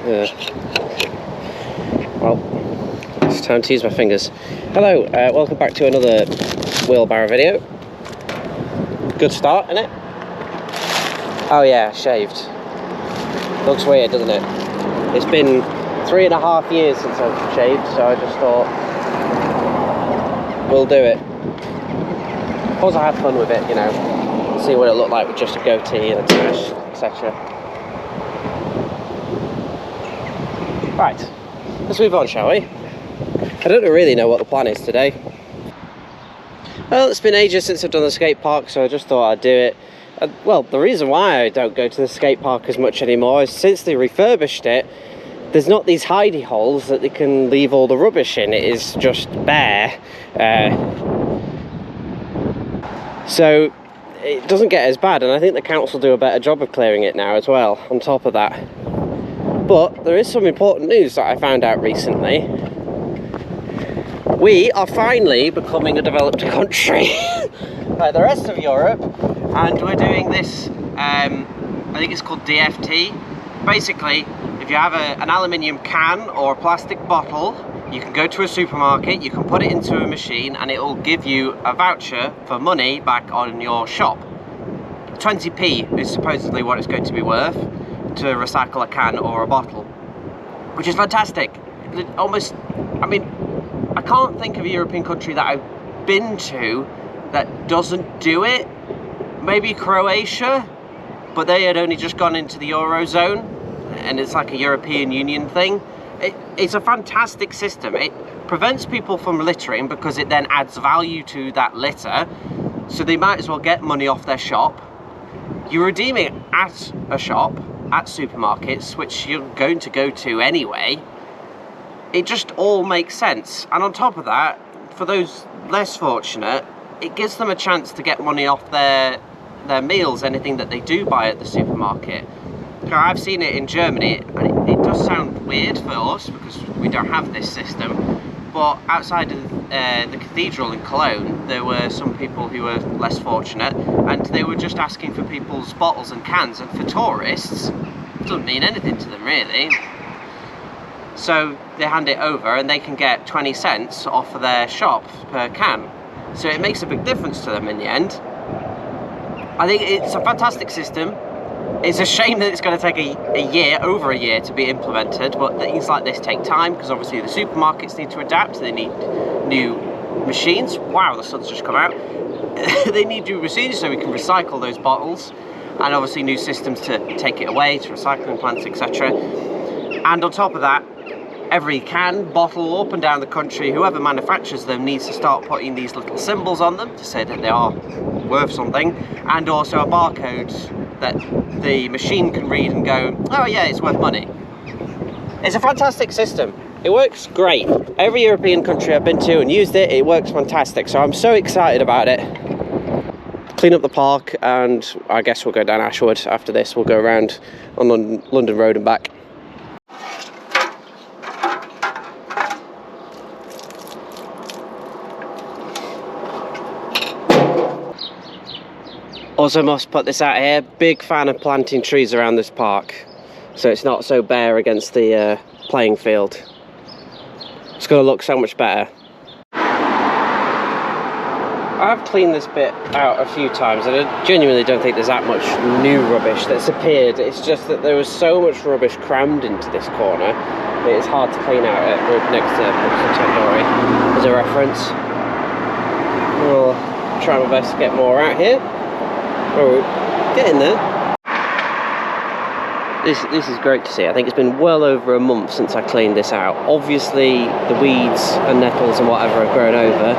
Well, it's time to use my fingers. Hello, welcome back to another wheelbarrow video. Good start, innit? Oh yeah, shaved. Looks weird, doesn't it? It's been 3.5 years since I've shaved, so I just thought we'll do it. Suppose I had fun with it, you know, see what it looked like with just a goatee and a tash, etc. Right, let's move on, shall we? I don't really know what the plan is today. Well, it's been ages since I've done the skate park, so I just thought I'd do it. Well, the reason why I don't go to the skate park as much anymore is since they refurbished it, there's not these hidey holes that they can leave all the rubbish in. It is just bare. So it doesn't get as bad, and I think the council do a better job of clearing it now as well, on top of that. But there is some important news that I found out recently. We are finally becoming a developed country like the rest of Europe, and we're doing this, I think it's called DFT. Basically, if you have an aluminium can or a plastic bottle, you can go to a supermarket, you can put it into a machine, and it will give you a voucher for money back on your shop. 20p is supposedly what it's going to be worth to recycle a can or a bottle, which is fantastic. Almost, I mean, I can't think of a European country that I've been to that doesn't do it. Maybe Croatia, but they had only just gone into the Eurozone, and it's like a European Union thing. It's a fantastic system. It prevents people from littering because it then adds value to that litter, so they might as well get money off their shop. You redeem it at a shop, at supermarkets, which you're going to go to anyway. It just all makes sense. And on top of that, for those less fortunate, it gives them a chance to get money off their meals, anything that they do buy at the supermarket. Now, I've seen it in Germany, and it does sound weird for us because we don't have this system, but outside of the cathedral in Cologne, there were some people who were less fortunate, and they were just asking for people's bottles and cans, and for tourists, it doesn't mean anything to them really. So they hand it over and they can get 20 cents off of their shop per can. So it makes a big difference to them in the end. I think it's a fantastic system. It's a shame that it's going to take over a year to be implemented, but things like this take time because obviously the supermarkets need to adapt. They need new machines. Wow, the sun's just come out. They need new machines so we can recycle those bottles, and obviously new systems to take it away to recycling plants, etc. And on top of that, every can, bottle up and down the country, whoever manufactures them needs to start putting these little symbols on them to say that they are worth something, and also a barcode that the machine can read and go, oh yeah, it's worth money. It's a fantastic system. It works great. Every European country I've been to and used it, it works fantastic. So I'm so excited about it. Clean up the park, and I guess we'll go down Ashwood after this. We'll go around on London Road and back. Also must put this out here, big fan of planting trees around this park, so it's not so bare against the playing field. It's going to look so much better. I've cleaned this bit out a few times, and I genuinely don't think there's that much new rubbish that's appeared. It's just that there was so much rubbish crammed into this corner that it's hard to clean out. We're next to Buxton Tandoori as a reference. We'll try my best to get more out here. Oh, get in there. This is great to see. I think it's been well over a month since I cleaned this out. Obviously the weeds and nettles and whatever have grown over,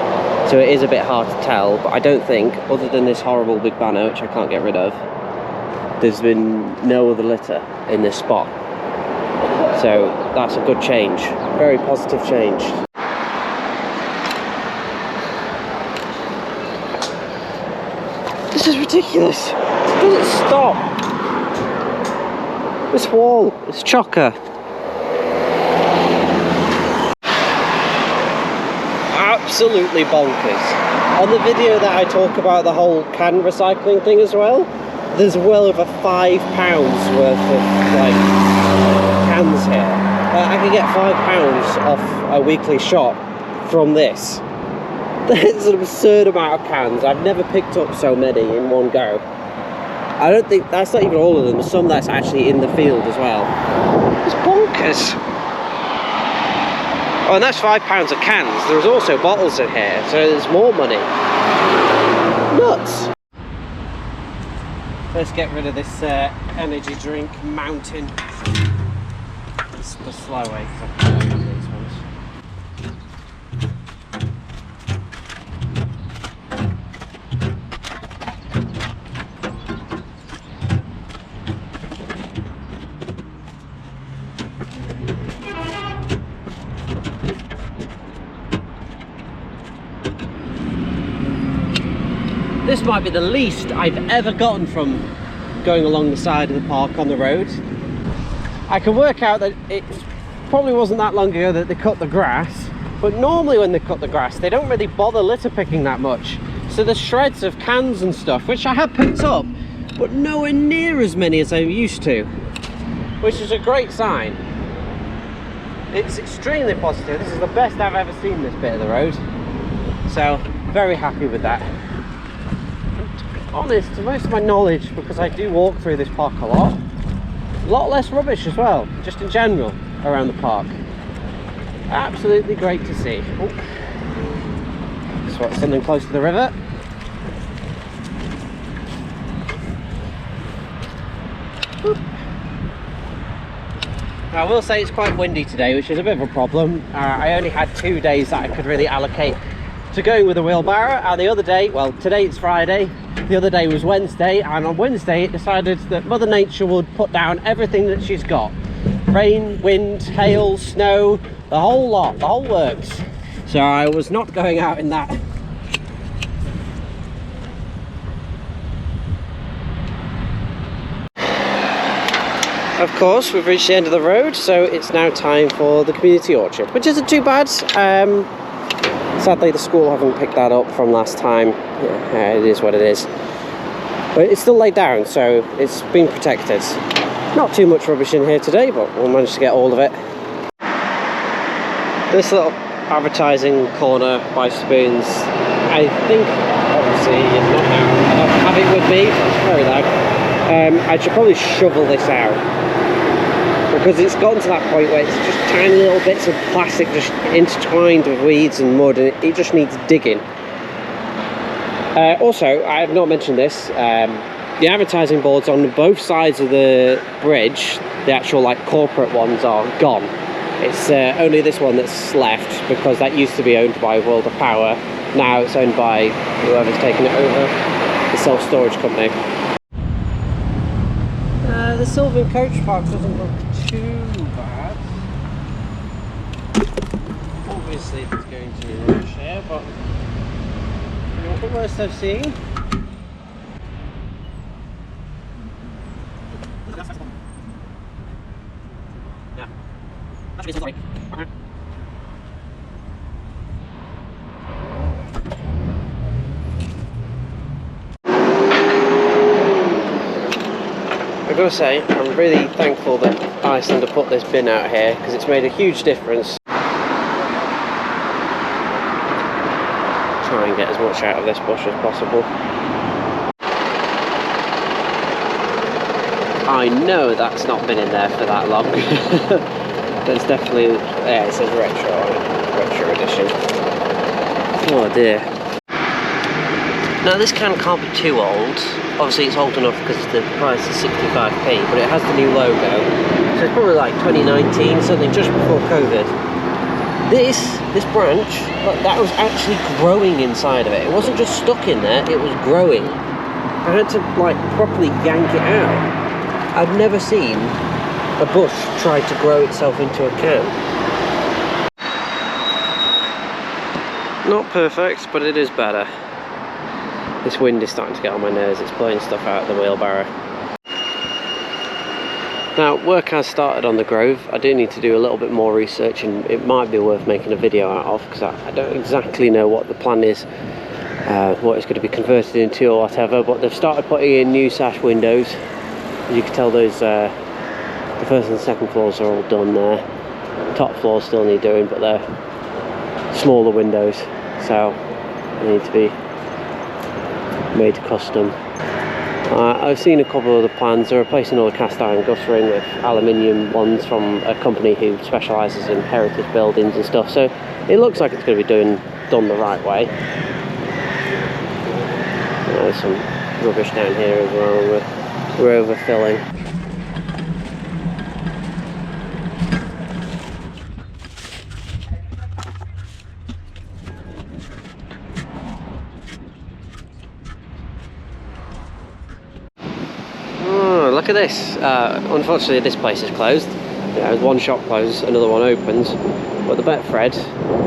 so it is a bit hard to tell, but I don't think, other than this horrible big banner which I can't get rid of, there's been no other litter in this spot. So that's a good change, very positive change. This is ridiculous. It doesn't stop. This wall is chocker. Absolutely bonkers. On the video that I talk about the whole can recycling thing as well, there's well over £5 worth of like cans here. I could get £5 off a weekly shop from this. That's an absurd amount of cans. I've never picked up so many in one go. I don't think, that's not even all of them, there's some that's actually in the field as well. It's bonkers. Oh, and that's £5 of cans. There's also bottles in here, so there's more money. Nuts. Let's get rid of this energy drink mountain. It's the slow way, because I can't open these ones. This might be the least I've ever gotten from going along the side of the park on the road. I can work out that it probably wasn't that long ago that they cut the grass, but normally when they cut the grass they don't really bother litter picking that much. So there's shreds of cans and stuff, which I have picked up, but nowhere near as many as I'm used to, which is a great sign. It's extremely positive. This is the best I've ever seen this bit of the road, so very happy with that. Honest, to most of my knowledge, because I do walk through this park a lot less rubbish as well, just in general around the park. Absolutely great to see. Oh. Just want something close to the river. Oop. Now, I will say it's quite windy today, which is a bit of a problem. I only had 2 days that I could really allocate to going with a wheelbarrow, and the other day, well, today it's Friday, the other day was Wednesday, and on Wednesday it decided that Mother Nature would put down everything that she's got. Rain, wind, hail, snow, the whole lot, the whole works. So I was not going out in that. Of course, we've reached the end of the road, so it's now time for the community orchard, which isn't too bad. Sadly, the school haven't picked that up from last time. Yeah, it is what it is. But it's still laid down, so it's been protected. Not too much rubbish in here today, but we'll manage to get all of it. This little advertising corner by Spoons, I think, obviously, it's not now. I don't have it with me, it's very loud. I should probably shovel this out, because it's gotten to that point where it's just tiny little bits of plastic just intertwined with weeds and mud, and it just needs digging. Also, I have not mentioned this, the advertising boards on both sides of the bridge, the actual like corporate ones, are gone. It's only this one that's left, because that used to be owned by World of Power. Now it's owned by whoever's taken it over, the self-storage company. The Sylvan Coach Park doesn't look too bad. Obviously there's going to be rubbish here, but not the worst I've seen. Yeah. Actually, sorry. I've got to say, I'm really thankful that Iceland have put this bin out here, because it's made a huge difference. Try and get as much out of this bush as possible. I know that's not been in there for that long. There's definitely, yeah, it says retro on it, retro edition. Oh dear. Now this can can't be too old. Obviously it's old enough because the price is 65p, but it has the new logo. So it's probably like 2019, something just before COVID. This branch, look, that was actually growing inside of it. It wasn't just stuck in there, it was growing. I had to like properly yank it out. I've never seen a bush try to grow itself into a can. Not perfect, but it is better. This wind is starting to get on my nerves, it's blowing stuff out of the wheelbarrow. Now, work has started on the Grove. I do need to do a little bit more research, and it might be worth making a video out of, because I don't exactly know what the plan is, what it's going to be converted into or whatever, but they've started putting in new sash windows. As you can tell, those The first and second floors are all done there. Top floors still need doing, but they're smaller windows, so they need to be made custom. I've seen a couple of the plans. They're replacing all the cast iron guttering with aluminium ones from a company who specialises in heritage buildings and stuff, so it looks like it's going to be done the right way. There's some rubbish down here as well. We're overfilling. Look at this. Unfortunately this place is closed. One shop closes, another one opens, but the Betfred,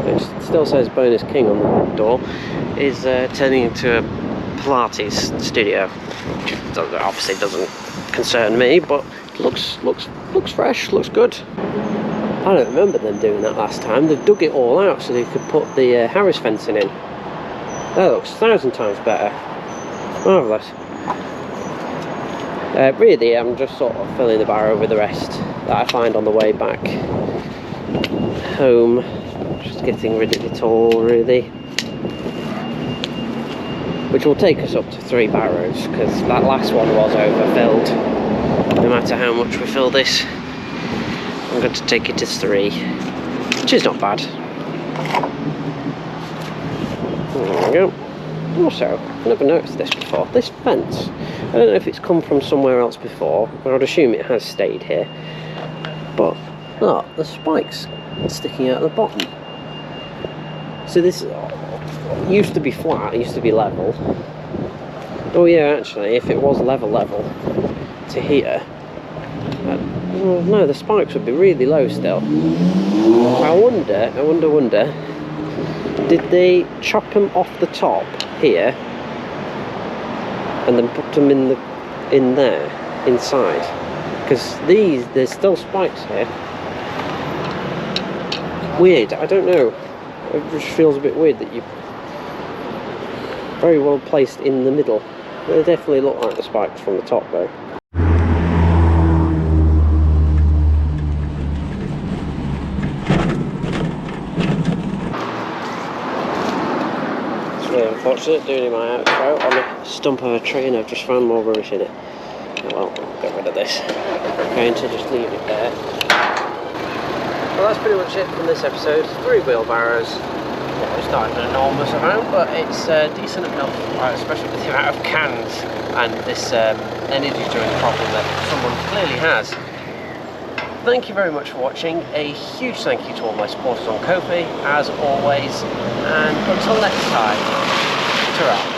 which still says Bonus King on the door, is turning into a Pilates studio, which obviously doesn't concern me, but it looks fresh, looks good. I don't remember them doing that last time. They've dug it all out so they could put the Harris fencing in. That looks 1,000 times better. Marvellous. Really, I'm just sort of filling the barrow with the rest that I find on the way back home. Just getting rid of it all, really. Which will take us up to 3 barrows, because that last one was overfilled. No matter how much we fill this, I'm going to take it to 3, which is not bad. There we go. Also, I've never noticed this before. This fence, I don't know if it's come from somewhere else before, but I'd assume it has stayed here. But look, the spikes are sticking out the bottom. So this used to be flat, it used to be level. Oh yeah, actually, if it was level to here, well, no, the spikes would be really low still. I wonder, did they chop them off the top here and then put them in there, inside? Because there's still spikes here. Weird, I don't know. It just feels a bit weird that you very well placed in the middle. They definitely look like the spikes from the top though. It's really unfortunate doing my outro on a stump of a tree and I've just found more rubbish in it. Oh well, I'll get rid of this. I'm going to just leave it there. Well, that's pretty much it from this episode. 3 wheelbarrows. Well, it's not an enormous amount, but it's decent enough, especially with the amount of cans and this energy drink problem that someone clearly has. Thank you very much for watching. A huge thank you to all my supporters on Ko-fi, as always, and until next time, ta-ra.